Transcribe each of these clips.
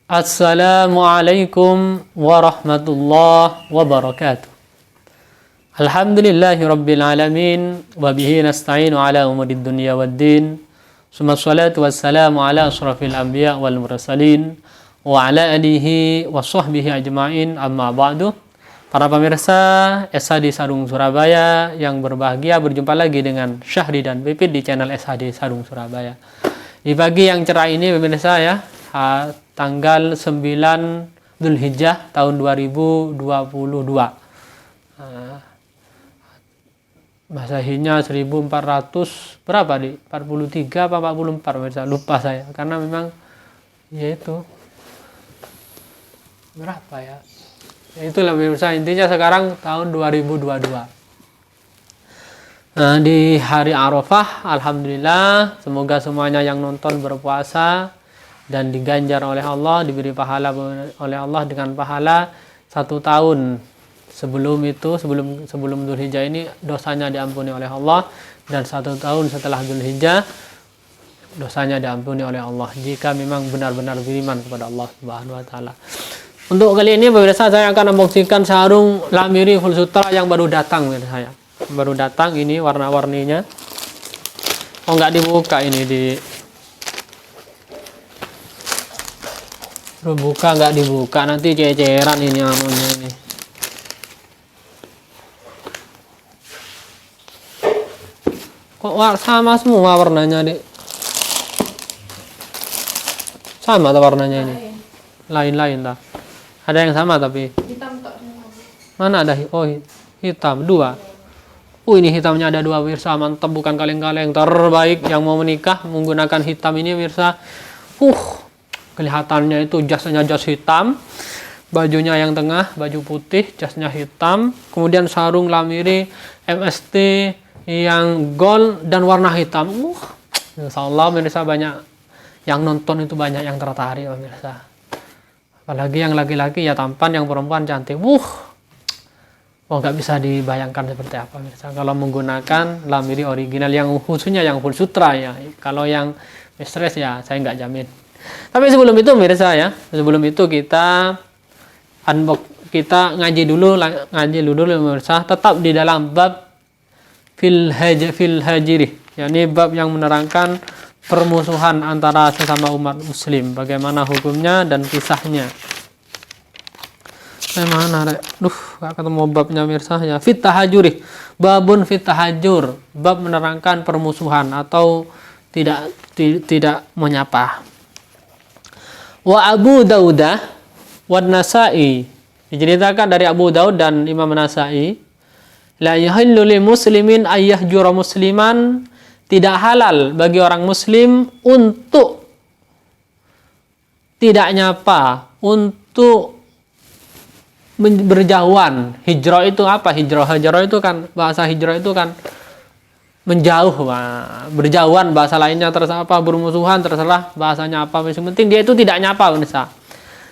Assalamualaikum warahmatullahi wabarakatuh. Alhamdulillahi rabbil alamin wa bihi nasta'inu ala umuri dunya waddin. Summassalatu wassalamu ala asyrafil anbiya wal mursalin wa ala alihi wa sahbihi ajma'in, amma ba'du. Para pemirsa SHD Sarung Surabaya yang berbahagia, berjumpa lagi dengan Syahri dan Pipit di channel SHD Sarung Surabaya. Di pagi yang cerah ini pemirsa ya, tanggal 9 Dzulhijjah tahun 2022. Masehinya 1400 berapa di? 43 apa 44 pemirsa, lupa saya karena memang yaitu berapa ya? Ya itulah pemirsa, intinya sekarang tahun 2022. Nah, di hari Arafah alhamdulillah, semoga semuanya yang nonton berpuasa dan diganjar oleh Allah, diberi pahala oleh Allah dengan pahala 1 tahun sebelum itu, sebelum Dzulhijjah ini dosanya diampuni oleh Allah, dan 1 tahun setelah Dzulhijjah dosanya diampuni oleh Allah jika memang benar-benar beriman kepada Allah Subhanahu wa taala. Untuk kali ini pemirsa, saya akan unboxingkan sarung Lamiri Full Sutra yang baru datang pemirsa saya. Baru datang ini warna-warninya. Oh, nggak dibuka ini buka, nggak dibuka, nanti ceceran ini anunya ini. Kok sama semua warnanya, Dek? Sama atau warnanya ini? Lain-lain lah. Ada yang sama tapi hitam tok. Mana ada? Oh, hitam 2. Ini hitamnya ada 2 pemirsa, mantap, bukan kaleng-kaleng, terbaik. Yang mau menikah menggunakan hitam ini pemirsa. Kelihatannya itu jasnya jas hitam, bajunya yang tengah baju putih, jasnya hitam, kemudian sarung Lamiri MST yang gold dan warna hitam. Insyaallah pemirsa, banyak yang nonton itu, banyak yang tertarik pemirsa. Apalagi yang laki-laki ya tampan, yang perempuan cantik. Nggak bisa dibayangkan seperti apa pemirsa kalau menggunakan Lamiri original, yang khususnya yang full sutra ya. Kalau yang mistress ya saya nggak jamin. Tapi sebelum itu pemirsa ya, sebelum itu kita ngaji dulu pemirsa, tetap di dalam bab fil hajiri, yakni bab yang menerangkan permusuhan antara sesama umat muslim, bagaimana hukumnya dan kisahnya. Mana Rek? Gak ketemu babnya pemirsa ya. Fit tahajuri, babun fit tahajur, bab menerangkan permusuhan atau tidak menyapa. Wa Abu Daudah wa Nasa'i, diceritakan dari Abu Daud dan Imam Nasa'i, la yahillu lil muslimin ayyahjura musliman, tidak halal bagi orang muslim untuk tidak nyapa, untuk berjauhan. Hijrah itu apa? Hijrah itu kan, bahasa hijrah itu kan menjauh, berjauhan, bahasa lainnya terserah apa, bermusuhan, terserah bahasanya apa, yang penting dia itu tidak nyapa pemirsa.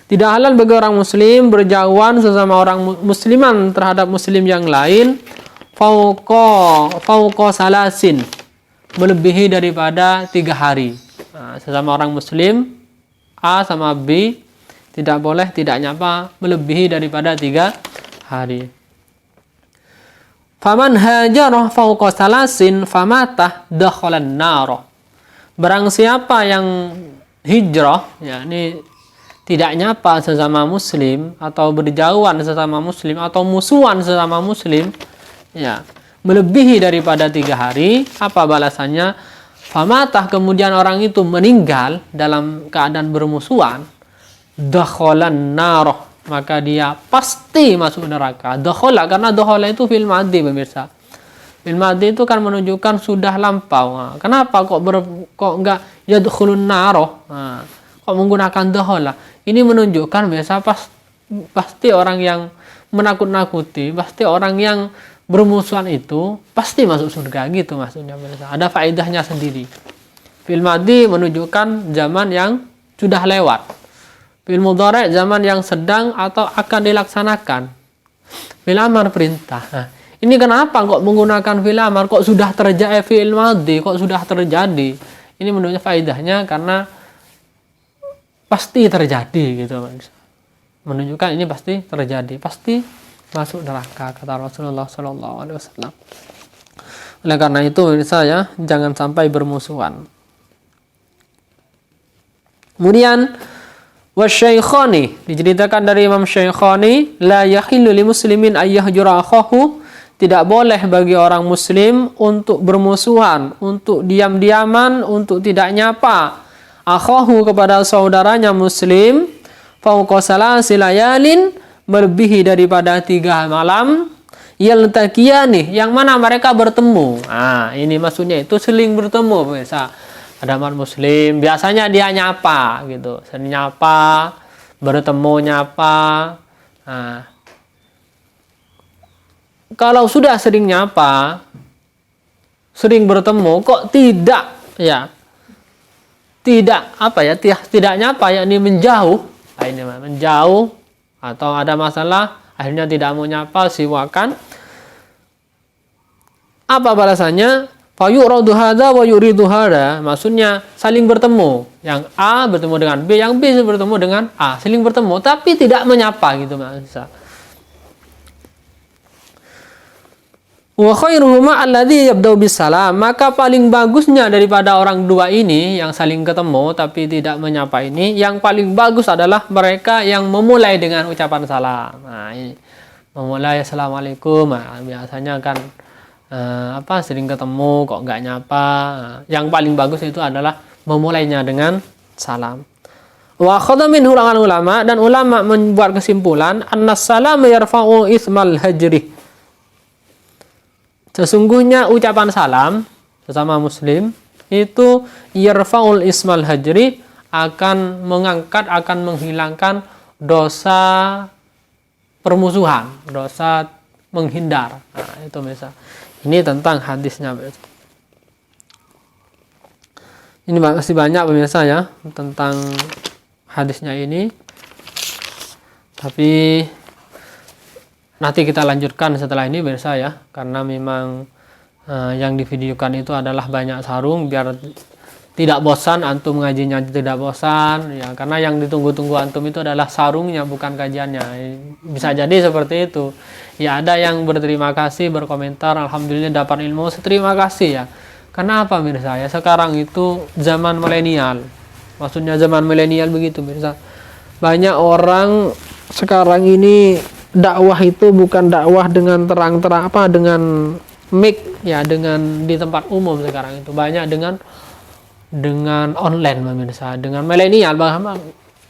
Tidak halal bagi orang muslim berjauhan sesama orang musliman terhadap muslim yang lain fauqa salasin, melebihi daripada 3 hari. Sesama orang muslim A sama B tidak boleh tidak nyapa melebihi daripada 3 hari. Faman hajarah fauqa salasin famatah dakhalan nar. Barang siapa yang hijrah, yakni tidak nyapa sesama muslim atau berjauhan sesama muslim atau musuhan sesama muslim ya, melebihi daripada 3 hari, apa balasannya? Famatah, kemudian orang itu meninggal dalam keadaan bermusuhan, dakhalan nar, maka dia pasti masuk neraka. Dakhala, karena dakhala itu fil madhi pemirsa. Fil madhi itu kan menunjukkan sudah lampau. Kenapa kok enggak yadkhulun nar? Kok menggunakan dakhala? Ini menunjukkan biasa pasti orang yang menakut-nakuti, pasti orang yang bermusuhan itu pasti masuk surga, gitu maksudnya pemirsa. Ada faedahnya sendiri. Fil madhi menunjukkan zaman yang sudah lewat. Fil mudhari' zaman yang sedang atau akan dilaksanakan. Fil amar perintah. Nah, ini kenapa kok menggunakan fil amar, kok sudah terjadi, fil madhi kok sudah terjadi? Ini menurutnya faedahnya karena pasti terjadi gitu, menunjukkan ini pasti terjadi, pasti masuk neraka, kata Rasulullah Shallallahu Alaihi Wasallam. Oleh karena itu saya jangan sampai bermusuhan. Kemudian wasyaikhani, diceritakan dari Imam Syaikhani, la yahillu li muslimin ayyahjura akhahu, tidak boleh bagi orang muslim untuk bermusuhan, untuk diam-diaman, untuk tidak nyapa akhahu kepada saudaranya muslim, fauqa salasi layalin, melebihi daripada 3 malam, yaltaqiyani, yang mana mereka bertemu. Nah, ini maksudnya itu seling bertemu, pemirsa. Ada umat muslim, biasanya dia nyapa gitu, sering nyapa, bertemu nyapa. Nah, kalau sudah sering nyapa, sering bertemu, kok tidak nyapa, yakni menjauh. Nah, ini menjauh atau ada masalah, akhirnya tidak mau nyapa, siwakan. Apa balasannya? Fayuradu hadza wa yuridu hadza, maksudnya saling bertemu, yang A bertemu dengan B, yang B bertemu dengan A, saling bertemu tapi tidak menyapa gitu maksudnya. Wa khairuhuma alladzi yabda'u bisalam, maka paling bagusnya daripada orang dua ini yang saling ketemu tapi tidak menyapa ini, yang paling bagus adalah mereka yang memulai dengan ucapan salam. Nah, ini memulai assalamualaikum. Nah, biasanya kan sering ketemu kok nggak nyapa. Nah, yang paling bagus itu adalah memulainya dengan salam. Wa akhadha minhu ulama, dan ulama membuat kesimpulan annas salam yarfa'u ismal hajri. Sesungguhnya ucapan salam sesama muslim itu yarfa'ul ismal hajri, akan mengangkat, akan menghilangkan dosa permusuhan, dosa menghindar. Nah, itu misal. Ini tentang hadisnya. Ini masih banyak pemirsa ya tentang hadisnya ini. Tapi nanti kita lanjutkan setelah ini pemirsa ya, karena memang yang divideokan itu adalah banyak sarung biar tidak bosan antum ngajinya, tidak bosan ya, karena yang ditunggu-tunggu antum itu adalah sarungnya bukan kajiannya. Bisa jadi seperti itu ya. Ada yang berterima kasih, berkomentar alhamdulillah dapat ilmu, terima kasih ya. Karena apa pemirsa ya, sekarang itu zaman milenial, maksudnya zaman milenial begitu pemirsa. Banyak orang sekarang ini dakwah itu bukan dakwah dengan terang-terang dengan mic ya, dengan di tempat umum. Sekarang itu banyak dengan online pemirsa, dengan milenial, bahkan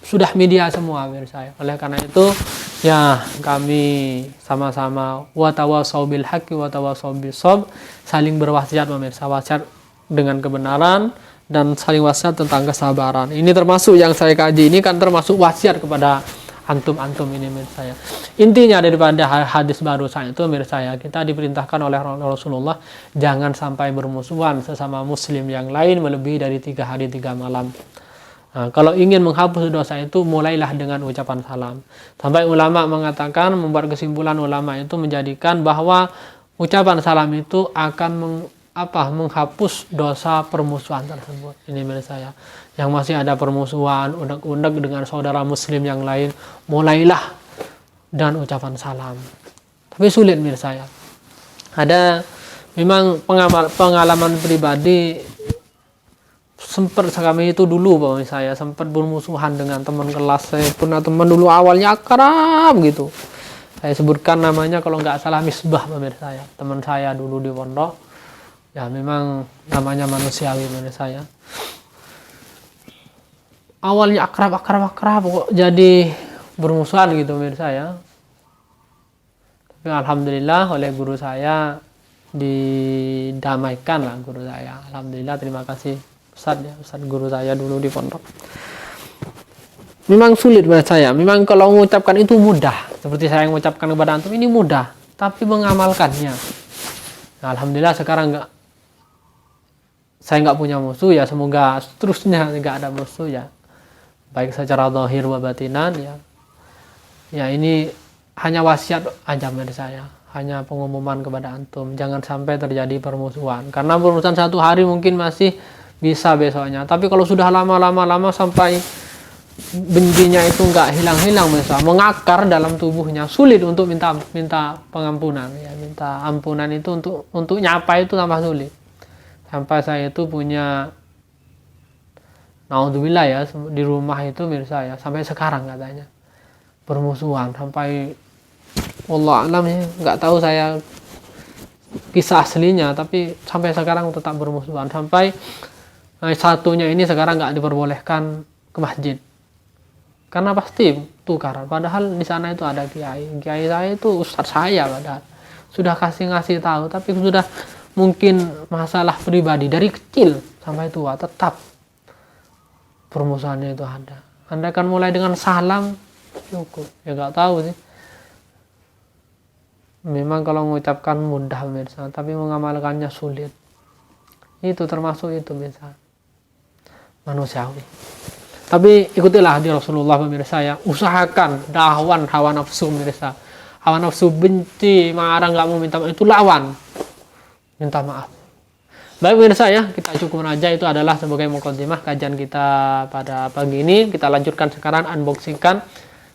sudah media semua pemirsa. Oleh karena itu ya, kami sama-sama watawasau bil haqqi watawasau bis sabr, saling berwasiat pemirsa, wasiat dengan kebenaran dan saling wasiat tentang kesabaran. Ini termasuk yang saya kaji ini kan termasuk wasiat kepada antum ini pemirsa ya. Intinya daripada hadis barusan itu pemirsa ya, kita diperintahkan oleh Rasulullah jangan sampai bermusuhan sesama muslim yang lain melebihi dari 3 hari 3 malam. Nah, kalau ingin menghapus dosa itu mulailah dengan ucapan salam. Sampai ulama mengatakan, membuat kesimpulan ulama itu menjadikan bahwa ucapan salam itu akan menghapus dosa permusuhan tersebut. Ini menurut saya. Yang masih ada permusuhan, unek-unek dengan saudara muslim yang lain, mulailah dengan ucapan salam. Tapi sulit menurut saya. Ada memang pengalaman pribadi, sempat kami itu dulu saya sempat bermusuhan dengan teman kelas saya. Pernah teman dulu awalnya akrab gitu. Saya sebutkan namanya kalau nggak salah Misbah pemirsa saya. Teman saya dulu di pondok. Ya memang namanya manusiawi menurut saya. Awalnya akrab kok jadi bermusuhan gitu menurut saya. Tapi alhamdulillah oleh guru saya didamaikan lah guru saya. Alhamdulillah, terima kasih Ustaz guru saya dulu di pondok. Memang sulit menurut saya. Memang kalau mengucapkan itu mudah. Seperti saya yang mengucapkan kepada antum ini mudah. Tapi mengamalkannya. Nah, alhamdulillah sekarang saya nggak punya musuh ya, semoga seterusnya nggak ada musuh ya, baik secara zahir wa batinan ya. Ya ini hanya wasiat aja dari saya, hanya pengumuman kepada antum, jangan sampai terjadi permusuhan. Karena permusuhan 1 hari mungkin masih bisa besoknya, tapi kalau sudah lama sampai bencinya itu nggak hilang-hilang, misalnya mengakar dalam tubuhnya, sulit untuk minta pengampunan, ya, minta ampunan itu untuk nyapa itu tambah sulit. Sampai saya itu punya, naudzubillah ya, di rumah itu mirsa ya, sampai sekarang katanya bermusuhan, sampai wallah alam ya, nggak tahu saya kisah aslinya, tapi sampai sekarang tetap bermusuhan, sampai satunya ini sekarang nggak diperbolehkan ke masjid karena pasti tukaran. Padahal di sana itu ada kiai saya itu ustadz saya, padahal sudah ngasih tahu, tapi sudah mungkin masalah pribadi dari kecil sampai tua tetap permusuhannya itu ada. Anda kan mulai dengan salam cukup, ya nggak tahu sih. Memang kalau mengucapkan mudah pemirsa, tapi mengamalkannya sulit. Itu termasuk itu pemirsa, manusiawi. Tapi ikutilah di Rasulullah pemirsa ya, usahakan lawan hawa nafsu pemirsa. Hawa nafsu benci, marah, nggak mau minta maaf, itu lawan, minta maaf. Baik pemirsa ya, kita cukupkan aja, itu adalah sebagai mukaddimah kajian kita pada pagi ini. Kita lanjutkan sekarang unboxingkan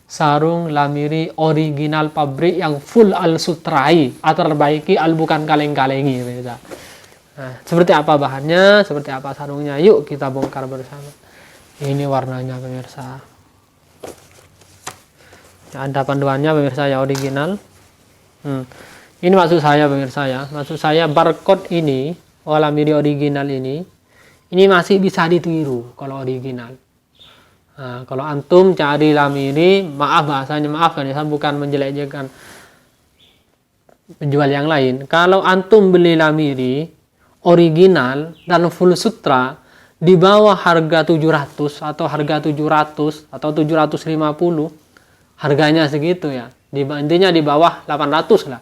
sarung lamiri original pabrik yang full al sutrai atau terbaiki al bukan kaleng-kalengi pemirsa. Nah, seperti apa bahannya, seperti apa sarungnya, yuk kita bongkar bersama. Ini warnanya pemirsa. Ya, ada panduannya pemirsa ya, original. Ini maksud saya pemirsa ya, maksud saya barcode ini, lamiri original ini masih bisa ditiru kalau original. Nah, kalau antum cari lamiri, maaf bahasanya, maaf kan ya, bukan menjelek-jelekan penjual yang lain. Kalau antum beli lamiri original dan full sutra di bawah harga 700 atau harga 700 atau 750, harganya segitu ya, intinya di bawah 800 lah,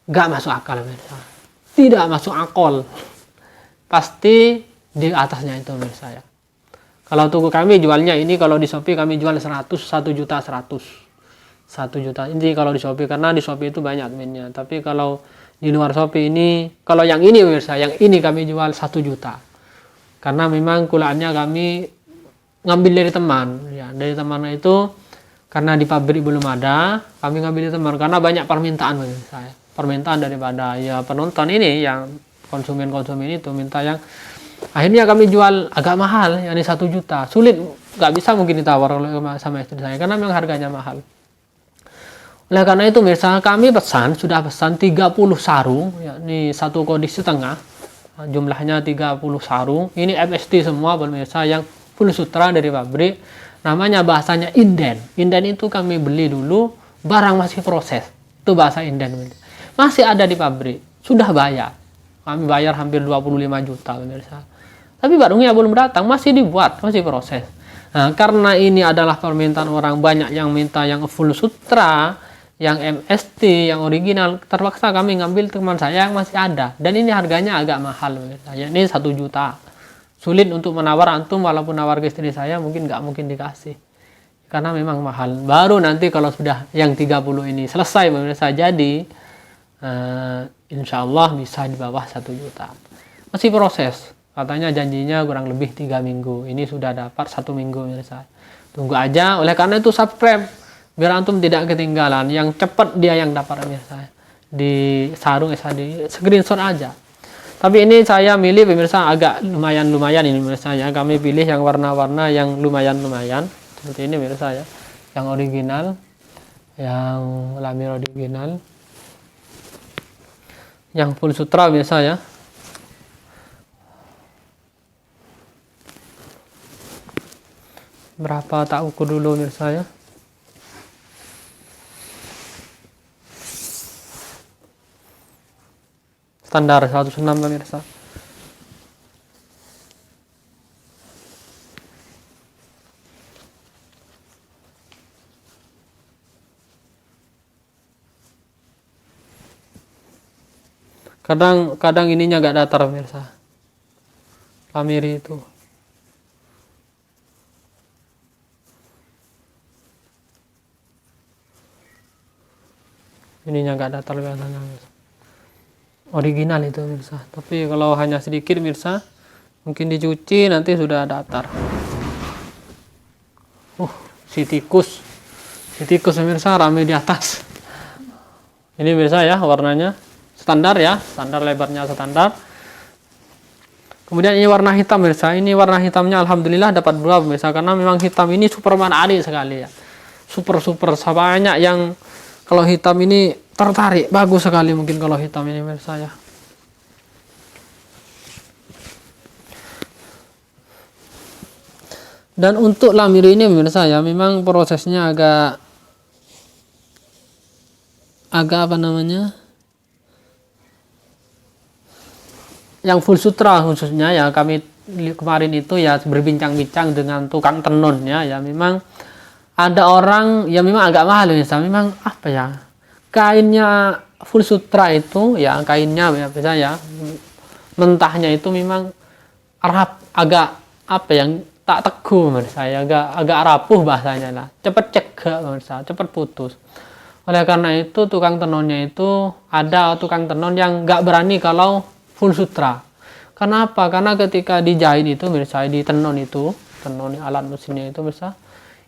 nggak masuk akal pemirsa, tidak masuk akal, pasti di atasnya itu pemirsa ya. Kalau toko kami jualnya ini, kalau di Shopee kami jual 100, 1 juta 100, 1 juta ini kalau di Shopee, karena di Shopee itu banyak adminnya. Tapi kalau di luar Shopee ini, kalau yang ini pemirsa, yang ini kami jual 1 juta. Karena memang kulaannya kami ngambil dari teman ya, dari teman itu, karena di pabrik belum ada, kami ngambil dari teman karena banyak permintaan pemirsa ya. Permintaan daripada ya penonton ini, yang konsumen itu minta yang, akhirnya kami jual agak mahal, yakni 1 juta. Sulit, nggak bisa mungkin ditawar sama istri saya karena memang harganya mahal. Oleh karena itu pemirsa, kami sudah pesan 30 sarung, yakni 1 kondisi setengah, jumlahnya 30 sarung. Ini MST semua pemirsa, yang full sutra dari pabrik. Namanya bahasanya inden. Inden itu kami beli dulu, barang masih proses, itu bahasa inden. Masih ada di pabrik, sudah bayar. Kami bayar hampir 25 juta pemirsa. Tapi barangnya belum datang, masih dibuat, masih proses. Nah, karena ini adalah permintaan orang, banyak yang minta yang full sutra, yang MST, yang original, terpaksa kami ngambil teman saya yang masih ada. Dan ini harganya agak mahal pemirsa. Ini 1 juta. Sulit untuk menawar antum, walaupun nawar ke istri saya mungkin nggak mungkin dikasih. Karena memang mahal. Baru nanti kalau sudah yang 30 ini selesai pemirsa, jadi insya Allah bisa di bawah 1 juta. Masih proses, katanya janjinya kurang lebih 3 minggu. Ini sudah dapat 1 minggu pemirsa. Tunggu aja. Oleh karena itu subscribe biar antum tidak ketinggalan, yang cepat dia yang dapat pemirsa. Di sarung SHD screenshot aja. Tapi ini saya milih pemirsa agak lumayan ini pemirsa ya. Kami pilih yang warna-warna yang lumayan seperti ini pemirsa ya, yang original, yang lamir original, yang full sutra biasa ya. Berapa tak ukur dulu pemirsa ya. Standar 106 pemirsa. Kadang ininya agak datar pemirsa, lamiri itu. Ininya agak datar biasanya pemirsa. Original itu pemirsa. Tapi kalau hanya sedikit pemirsa, mungkin dicuci nanti sudah datar. Si tikus pemirsa rame di atas. Ini pemirsa ya, warnanya standar ya, standar lebarnya standar. Kemudian ini warna hitam pemirsa. Ini warna hitamnya alhamdulillah dapat 2 pemirsa, karena memang hitam ini super menarik sekali ya. Super banyak yang kalau hitam ini tertarik, bagus sekali mungkin kalau hitam ini pemirsa ya. Dan untuk lamir ini pemirsa ya, memang prosesnya agak apa namanya, yang full sutra khususnya ya, kami kemarin itu ya berbincang-bincang dengan tukang tenun ya, memang ada orang yang memang agak mahal ya, memang apa ya, kainnya full sutra itu ya, kainnya ya bisa ya, mentahnya itu memang agak apa yang tak teguh menurut saya, agak rapuh bahasanya lah, cepat cegah menurut saya, cepat putus. Oleh karena itu tukang tenunnya itu, ada tukang tenun yang nggak berani kalau full sutra. Kenapa? Karena ketika dijahit itu misalnya di tenun alat mesinnya itu bisa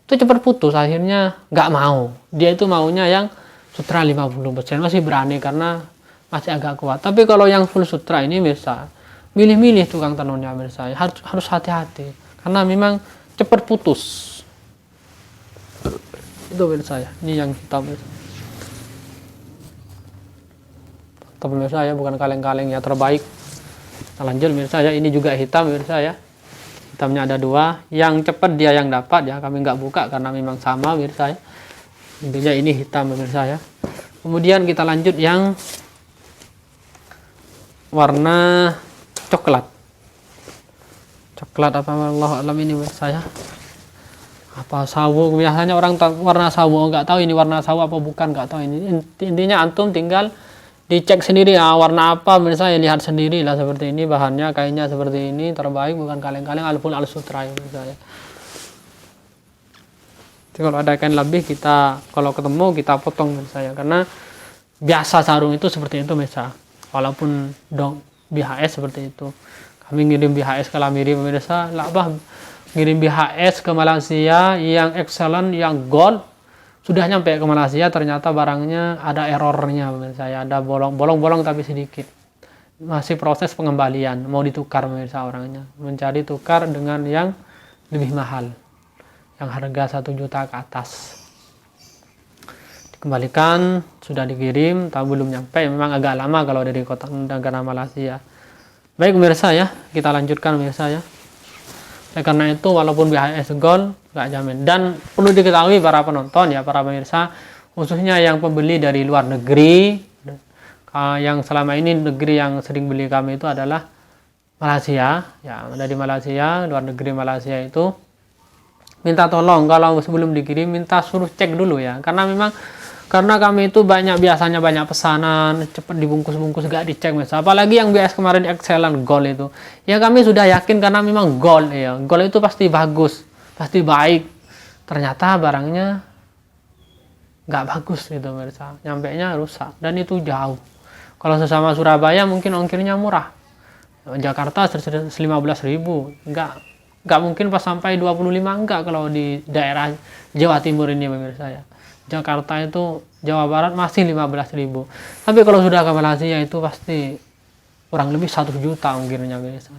itu cepat putus, akhirnya nggak mau. Dia itu maunya yang sutra 50%, masih berani karena masih agak kuat. Tapi kalau yang full sutra ini bisa milih-milih tukang tenunnya misalnya, harus hati-hati karena memang cepat putus. Itu misalnya, ini yang hitam. Pemirsa ya, bukan kaleng-kaleng ya, terbaik. Kita lanjut pemirsa ya, ini juga hitam pemirsa ya, hitamnya ada 2, yang cepat dia yang dapat ya, kami nggak buka karena memang sama pemirsa ya, intinya ini hitam pemirsa ya. Kemudian kita lanjut yang warna coklat apa Allah alam ini pemirsa ya, apa sawo, biasanya orang warna sawo, nggak tahu ini warna sawo apa bukan, nggak tahu ini. Intinya antum tinggal dicek sendiri ya, warna apa misalnya, lihat sendiri lah, seperti ini bahannya, kainnya seperti ini, terbaik, bukan kaleng-kaleng, alpun al sutra ya misalnya. Jadi kalau ada kain lebih, kita kalau ketemu kita potong misalnya, karena biasa sarung itu seperti itu misalnya, walaupun BHS seperti itu. Kami ngirim BHS ke Lamiri pemirsa, lah apa, ngirim BHS ke Malaysia yang excellent, yang gold. Sudah nyampe ke Malaysia, ternyata barangnya ada errornya pemirsa ya, ada bolong-bolong tapi sedikit. Masih proses pengembalian, mau ditukar pemirsa, orangnya mencari tukar dengan yang lebih mahal, yang harga 1 juta ke atas. Dikembalikan, sudah dikirim, tapi belum nyampe, memang agak lama kalau dari kota negara Malaysia. Baik pemirsa ya, kita lanjutkan pemirsa ya. Karena itu walaupun BHS gold nggak jamin, dan perlu diketahui para penonton ya, para pemirsa, khususnya yang pembeli dari luar negeri, yang selama ini negeri yang sering beli kami itu adalah Malaysia ya, dari Malaysia, luar negeri Malaysia itu, minta tolong kalau sebelum dikirim minta suruh cek dulu ya, karena kami itu biasanya banyak pesanan cepat dibungkus-bungkus, gak dicek misalnya, apalagi yang BS kemarin excellent gold itu ya, kami sudah yakin karena memang gold ya, gold itu pasti bagus, pasti baik, ternyata barangnya nggak bagus gitu pemirsa, nyampe nya rusak, dan itu jauh. Kalau sesama Surabaya mungkin ongkirnya murah, Jakarta 15.000, nggak mungkin pas sampai 25, enggak kalau di daerah Jawa Timur ini pemirsa ya. Jakarta itu, Jawa Barat masih 15.000. Tapi kalau sudah ke Malaysia itu pasti kurang lebih 1 juta ongkirnya biasa.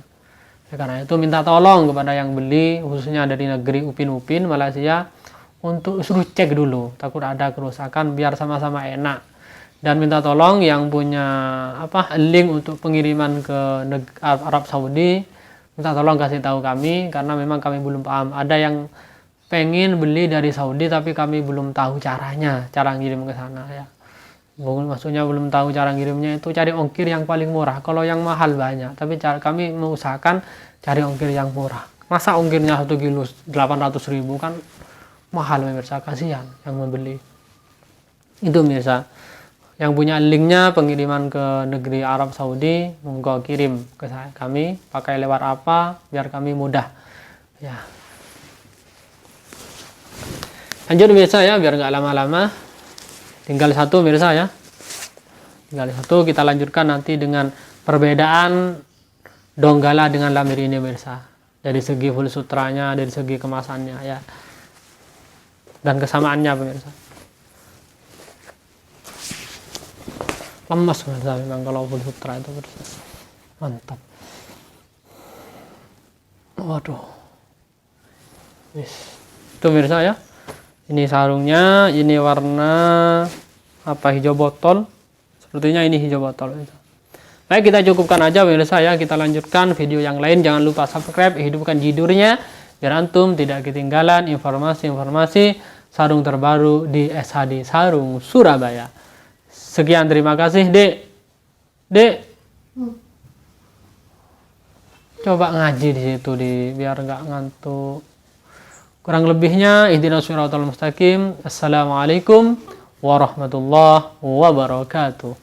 Karena itu minta tolong kepada yang beli, khususnya dari negeri Upin Malaysia, untuk suruh cek dulu, takut ada kerusakan biar sama-sama enak. Dan minta tolong yang punya link untuk pengiriman ke Arab Saudi, minta tolong kasih tahu kami, karena memang kami belum paham. Ada yang pengen beli dari Saudi tapi kami belum tahu cara ngirim ke sana ya. Maksudnya belum tahu cara ngirimnya, itu cari ongkir yang paling murah. Kalau yang mahal banyak, tapi kami mengusahakan cari ongkir yang murah. Masa ongkirnya 1 kilo 800.000 kan mahal pemirsa, kasihan yang membeli. Itu pemirsa, yang punya linknya pengiriman ke negeri Arab Saudi, monggo kirim ke kami, pakai lewat apa biar kami mudah ya. Lanjut pemirsa ya, biar nggak lama-lama, tinggal 1 pemirsa ya, tinggal 1. Kita lanjutkan nanti dengan perbedaan Donggala dengan Lamir ini pemirsa, dari segi full sutranya, dari segi kemasannya ya. dan kesamaannya pemirsa. Lemas pemirsa memang kalau full sutra itu pemirsa. Mantap. Waduh. Itu pemirsa ya. Ini sarungnya, ini warna apa, hijau botol. Sepertinya ini hijau botol itu. Baik, kita cukupkan aja pemirsa ya. Kita lanjutkan video yang lain. Jangan lupa subscribe, hidupkan jidurnya biar antum tidak ketinggalan informasi-informasi sarung terbaru di SHD Sarung Surabaya. Sekian, terima kasih, Dek. Dek. Coba ngaji di situ biar nggak ngantuk. Kurang lebihnya ihdinas siratal mustaqim. Assalamualaikum warahmatullahi wabarakatuh.